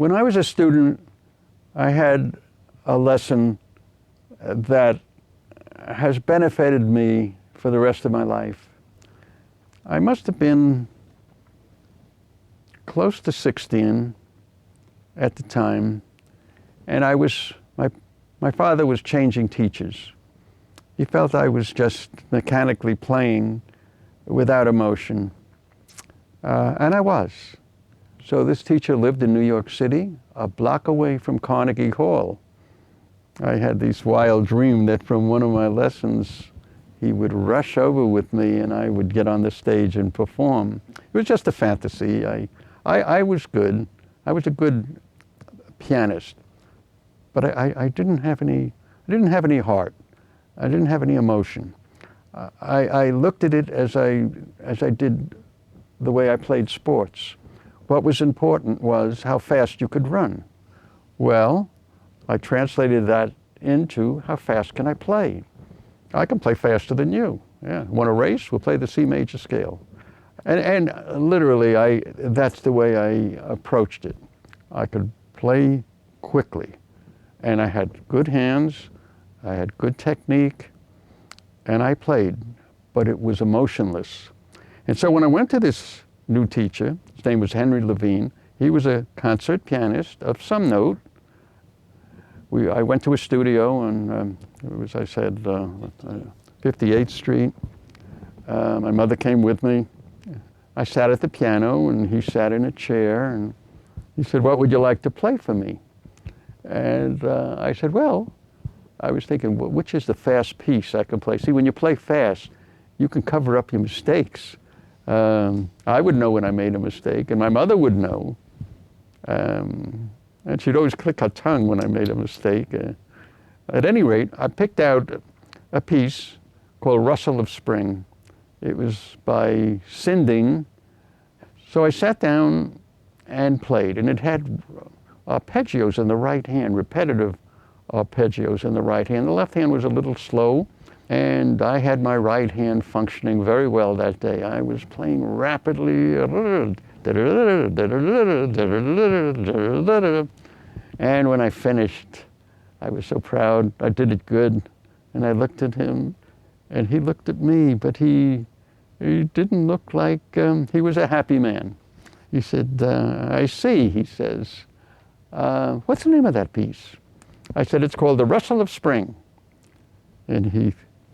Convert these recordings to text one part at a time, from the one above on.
When I was a student, I had a lesson that has benefited me for the rest of my life. I must have been close to 16 at the time, and my father was changing teachers. He felt I was just mechanically playing without emotion, and I was. So this teacher lived in New York City, a block away from Carnegie Hall. I had this wild dream that from one of my lessons, he would rush over with me and I would get on the stage and perform. It was just a fantasy. I was good. I was a good pianist, but I didn't have any heart. I didn't have any emotion. I looked at it as I did the way I played sports. What was important was how fast you could run. Well, I translated that into how fast can I play? I can play faster than you. Yeah. Want a race? We'll play the C major scale. And literally, that's the way I approached it. I could play quickly. And I had good hands, I had good technique, and I played, but it was emotionless. And so when I went to this new teacher, his name was Henry Levine, he was a concert pianist of some note. I went to a studio and it was, I said, 58th Street. My mother came with me. I sat at the piano and he sat in a chair and he said, "What would you like to play for me?" And I said, well, I was thinking, which is the fast piece I can play? See, when you play fast, you can cover up your mistakes. I would know when I made a mistake, and my mother would know. And she'd always click her tongue when I made a mistake. At any rate, I picked out a piece called Rustle of Spring. It was by Sinding. So I sat down and played, and it had arpeggios in the right hand, repetitive arpeggios in the right hand. The left hand was a little slow, and I had my right hand functioning very well that day. I was playing rapidly, and when I finished, I was so proud. I did it good, and I looked at him, and he looked at me, but he didn't look like he was a happy man. He said, "I see," he says. "What's the name of that piece?" I said, "It's called The Rustle of Spring." And he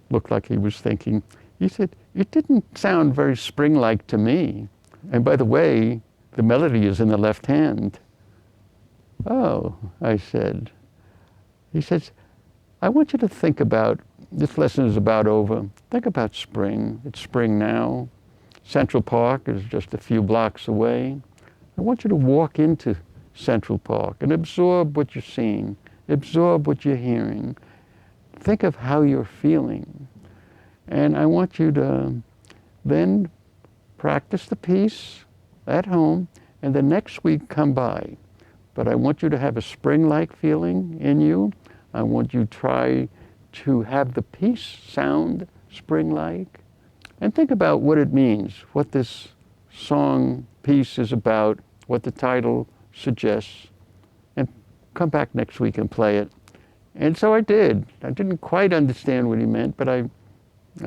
looked like he was thinking. He said, "It didn't sound very spring-like to me. And by the way, the melody is in the left hand." "Oh," I said. He says, "I want you to think about, this lesson is about over. Think about spring. It's spring now. Central Park is just a few blocks away. I want you to walk into Central Park and absorb what you're seeing, absorb what you're hearing. Think of how you're feeling. And I want you to then practice the piece at home, and the next week come by. But I want you to have a spring-like feeling in you. I want you to try to have the piece sound spring-like. And think about what it means, what this song piece is about, what the title suggests, and come back next week and play it." And so I did. I didn't quite understand what he meant, but I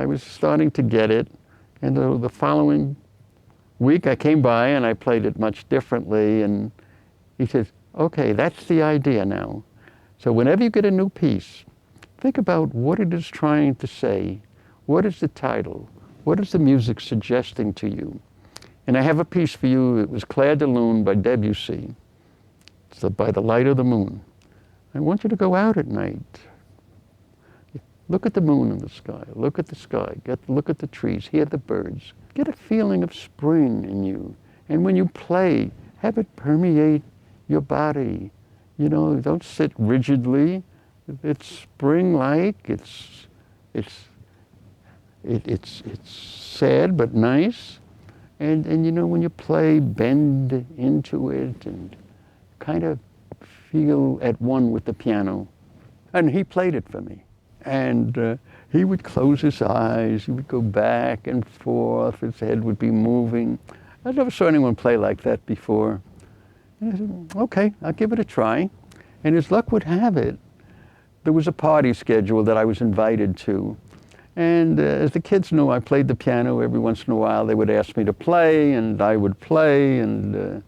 was starting to get it. And the following week I came by and I played it much differently, and he says, "Okay, that's the idea now. So whenever you get a new piece, think about what it is trying to say. What is the title? What is the music suggesting to you?" And I have a piece for you. It was Clair de Lune by Debussy. It's By the Light of the Moon. I want you to go out at night. Look at the moon in the sky. Look at the sky. Look at the trees. Hear the birds. Get a feeling of spring in you. And when you play, have it permeate your body. You know, don't sit rigidly. It's spring-like. It's sad but nice. And you know, when you play, bend into it and kind of feel at one with the piano. And he played it for me. And he would close his eyes, he would go back and forth, his head would be moving. I never saw anyone play like that before. And I said, okay, I'll give it a try. And as luck would have it, there was a party scheduled that I was invited to. And as the kids knew, I played the piano. Every once in a while, they would ask me to play, and I would play, and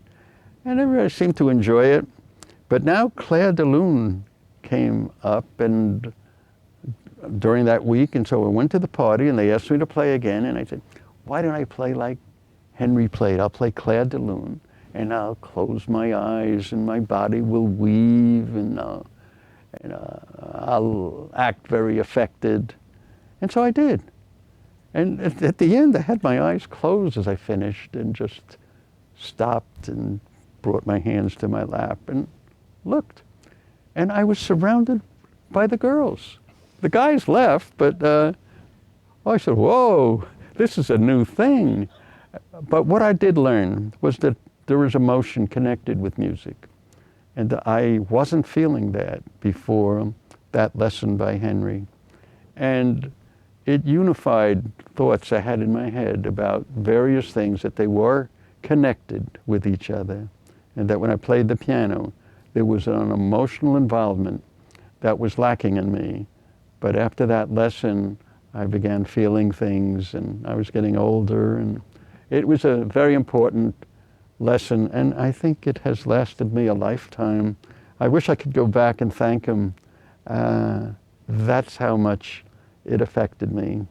everybody seemed to enjoy it. But now Claire de Lune came up and during that week, and so I went to the party, and they asked me to play again, and I said, why don't I play like Henry played? I'll play Claire de Lune, and I'll close my eyes, and my body will weave, and I'll act very affected. And so I did. And at the end, I had my eyes closed as I finished and just stopped and brought my hands to my lap and looked. And I was surrounded by the girls. The guys left, but I said, whoa, this is a new thing. But what I did learn was that there is emotion connected with music. And I wasn't feeling that before that lesson by Henry. And it unified thoughts I had in my head about various things, that they were connected with each other. And that when I played the piano, there was an emotional involvement that was lacking in me. But after that lesson, I began feeling things, and I was getting older, and it was a very important lesson, and I think it has lasted me a lifetime. I wish I could go back and thank him. That's how much it affected me.